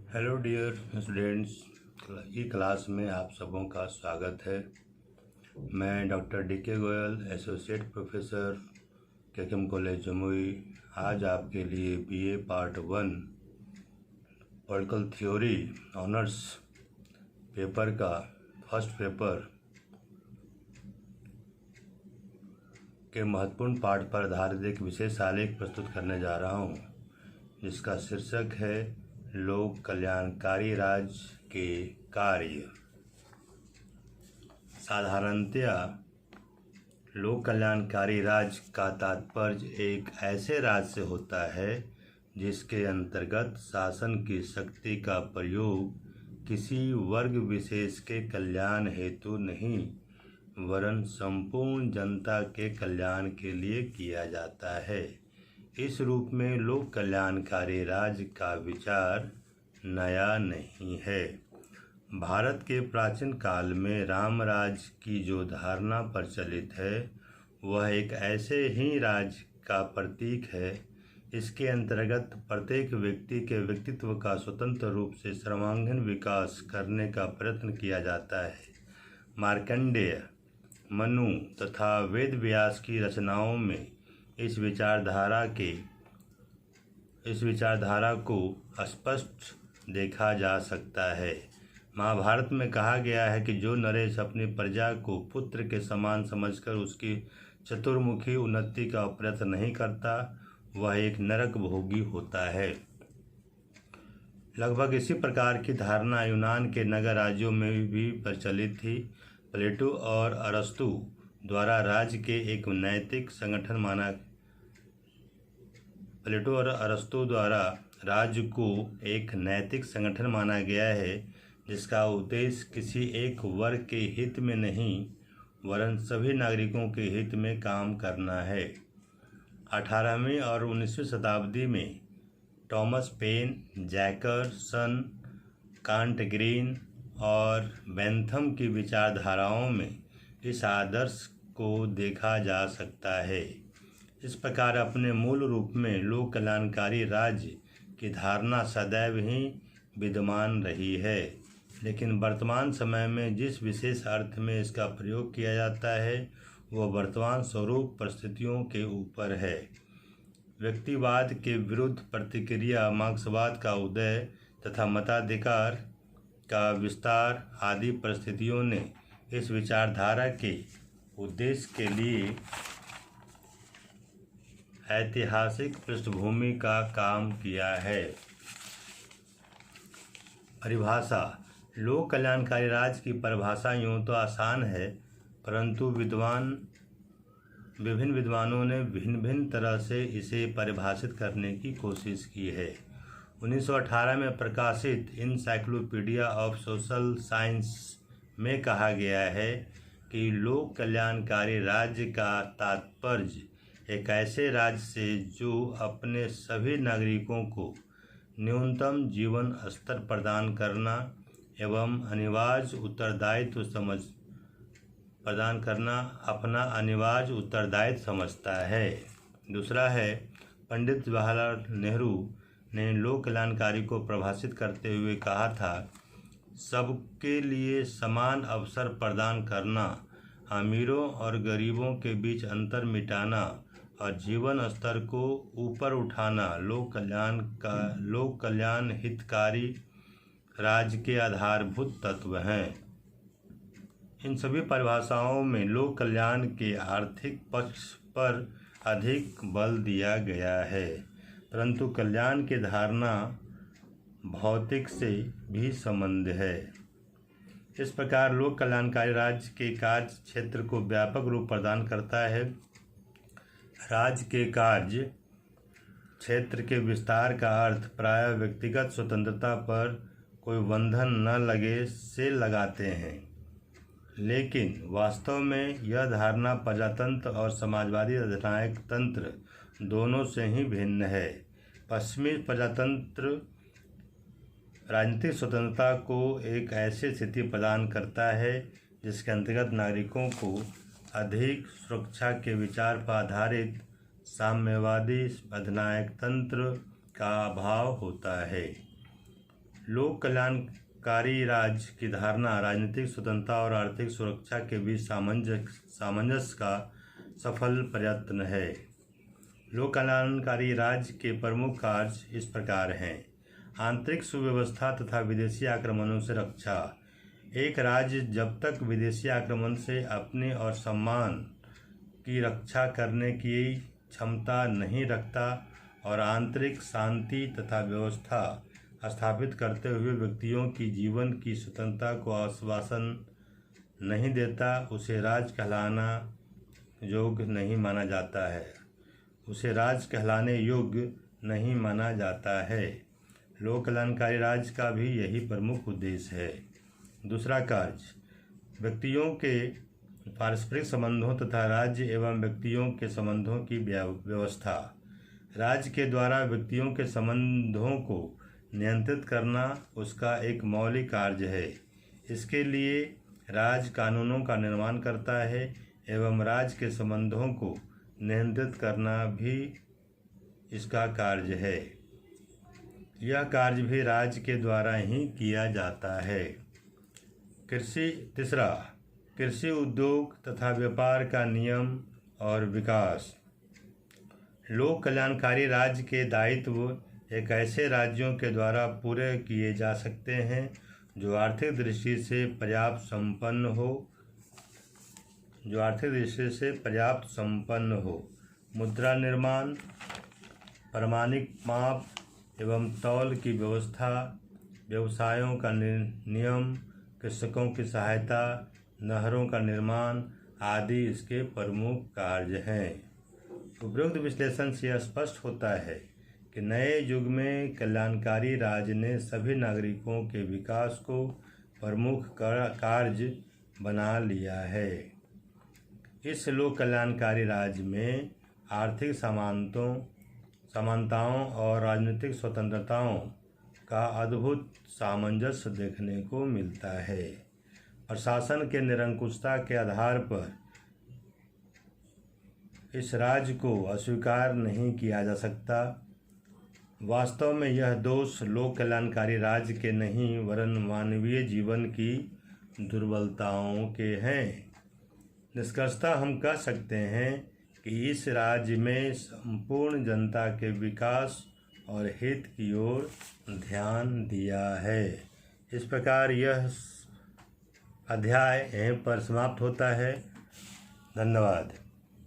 Hello dear students, ई class में आप सबों का स्वागत है। मैं doctor DK. Goyal, associate professor KKM. College Jamui आज आपके लिए BA part 1 political theory honours paper का फर्स्ट पेपर के महत्वपूर्ण पाठ पर आधारित एक विशेष आलेख प्रस्तुत करने जा रहा हूँ, जिसका शीर्षक है लोक कल्याणकारी राज्य के कार्य। साधारणतया लोक कल्याणकारी राज्य का तात्पर्य एक ऐसे राज्य से होता है जिसके अंतर्गत शासन की शक्ति का प्रयोग किसी वर्ग विशेष के कल्याण हेतु नहीं वरन संपूर्ण जनता के कल्याण के लिए किया जाता है। इस रूप में लोक कल्याणकारी राज्य का विचार नया नहीं है। भारत के प्राचीन काल में राम राज्य की जो धारणा प्रचलित है वह एक ऐसे ही राज्य का प्रतीक है। इसके अंतर्गत प्रत्येक व्यक्ति के व्यक्तित्व का स्वतंत्र रूप से सर्वांगीण विकास करने का प्रयत्न किया जाता है। मार्कंडेय, मनु तथा वेद व्यास की रचनाओं में इस विचारधारा को स्पष्ट देखा जा सकता है। महाभारत में कहा गया है कि जो नरेश अपनी प्रजा को पुत्र के समान समझकर उसकी चतुर्मुखी उन्नति का प्रयत्न नहीं करता वह एक नरक भोगी होता है। लगभग इसी प्रकार की धारणा यूनान के नगर राज्यों में भी प्रचलित थी। प्लेटो और अरस्तु द्वारा राज्य के एक नैतिक संगठन माना गया है जिसका उद्देश्य किसी एक वर्ग के हित में नहीं वरन सभी नागरिकों के हित में काम करना है। 18वीं और 19वीं शताब्दी में टॉमस पेन, जैकरसन, कांट-ग्रीन और बेंथम की विचारधाराओं में इस आदर्श को देखा जा सकता है। इस प्रकार अपने मूल रूप में लोक कल्याणकारी राज्य की धारणा सदैव ही विद्यमान रही है, लेकिन वर्तमान समय में जिस विशेष अर्थ में इसका प्रयोग किया जाता है वह वर्तमान स्वरूप परिस्थितियों के ऊपर है। व्यक्तिवाद के विरुद्ध प्रतिक्रिया, मार्क्सवाद का उदय तथा मताधिकार का विस्तार आदि परिस्थितियों ने इस विचारधारा के उद्देश्य के लिए ऐतिहासिक पृष्ठभूमि का काम किया है। परिभाषा। लोक कल्याणकारी राज्य की परिभाषा यूँ तो आसान है, परंतु विभिन्न विद्वानों ने भिन्न भिन्न तरह से इसे परिभाषित करने की कोशिश की है। 1918 में प्रकाशित इनसाइक्लोपीडिया ऑफ सोशल साइंस में कहा गया है कि लोक कल्याणकारी राज्य का तात्पर्य एक ऐसे राज्य से जो अपने सभी नागरिकों को न्यूनतम जीवन स्तर प्रदान करना एवं अपना अनिवार्य उत्तरदायित्व समझता है। दूसरा है, पंडित जवाहरलाल नेहरू ने लोक कल्याणकारी को परिभाषित करते हुए कहा था, सबके लिए समान अवसर प्रदान करना, अमीरों और गरीबों के बीच अंतर मिटाना और जीवन स्तर को ऊपर उठाना लोक कल्याण हितकारी राज्य के आधारभूत तत्व हैं। इन सभी परिभाषाओं में लोक कल्याण के आर्थिक पक्ष पर अधिक बल दिया गया है, परंतु कल्याण की धारणा भौतिक से भी संबंध है। इस प्रकार लोक कल्याणकारी राज्य के कार्य क्षेत्र को व्यापक रूप प्रदान करता है। राज्य के कार्य क्षेत्र के विस्तार का अर्थ प्रायः व्यक्तिगत स्वतंत्रता पर कोई बंधन न लगे से लगाते हैं, लेकिन वास्तव में यह धारणा प्रजातंत्र और समाजवादी अधिनायक तंत्र दोनों से ही भिन्न है। पश्चिमी प्रजातंत्र राजनीतिक स्वतंत्रता को एक ऐसी स्थिति प्रदान करता है जिसके अंतर्गत नागरिकों को अधिक सुरक्षा के विचार पर आधारित साम्यवादी अधिनायक तंत्र का अभाव होता है। लोक कल्याणकारी राज्य की धारणा राजनीतिक स्वतंत्रता और आर्थिक सुरक्षा के बीच सामंजस्य का सफल प्रयत्न है। लोक कल्याणकारी राज्य के प्रमुख कार्य इस प्रकार हैं। आंतरिक सुव्यवस्था तथा विदेशी आक्रमणों से रक्षा। एक राज्य जब तक विदेशी आक्रमण से अपने और सम्मान की रक्षा करने की क्षमता नहीं रखता और आंतरिक शांति तथा व्यवस्था स्थापित करते हुए व्यक्तियों की जीवन की स्वतंत्रता को आश्वासन नहीं देता, उसे राज्य कहलाना योग्य नहीं माना जाता है। उसे राज्य कहलाने योग्य नहीं माना जाता है। लोक कल्याणकारी राज्य का भी यही प्रमुख उद्देश्य है। दूसरा कार्य व्यक्तियों के पारस्परिक संबंधों तथा राज्य एवं व्यक्तियों के संबंधों की व्यवस्था। राज्य के द्वारा व्यक्तियों के संबंधों को नियंत्रित करना उसका एक मौलिक कार्य है। इसके लिए राज्य कानूनों का निर्माण करता है एवं राज्य के संबंधों को नियंत्रित करना भी इसका कार्य है। यह कार्य भी राज्य के द्वारा ही किया जाता है। तीसरा कृषि उद्योग तथा व्यापार का नियम और विकास। लोक कल्याणकारी राज्य के दायित्व एक ऐसे राज्यों के द्वारा पूरे किए जा सकते हैं जो आर्थिक दृष्टि से पर्याप्त संपन्न हो। मुद्रा निर्माण, प्रमाणिक माप एवं तौल की व्यवस्था, व्यवसायों का नियम, कृषकों की सहायता, नहरों का निर्माण आदि इसके प्रमुख कार्य हैं। उपरोक्त विश्लेषण से यह स्पष्ट होता है कि नए युग में कल्याणकारी राज्य ने सभी नागरिकों के विकास को प्रमुख कार्य बना लिया है। इस लोक कल्याणकारी राज्य में आर्थिक समानताओं और राजनीतिक स्वतंत्रताओं का अद्भुत सामंजस्य देखने को मिलता है। प्रशासन के निरंकुशता के आधार पर इस राज्य को अस्वीकार नहीं किया जा सकता। वास्तव में यह दोष लोक कल्याणकारी राज्य के नहीं वरन मानवीय जीवन की दुर्बलताओं के हैं। निष्कर्षतः हम कह सकते हैं कि इस राज्य में संपूर्ण जनता के विकास और हित की ओर ध्यान दिया है। इस प्रकार यह अध्याय यहीं पर समाप्त होता है। धन्यवाद।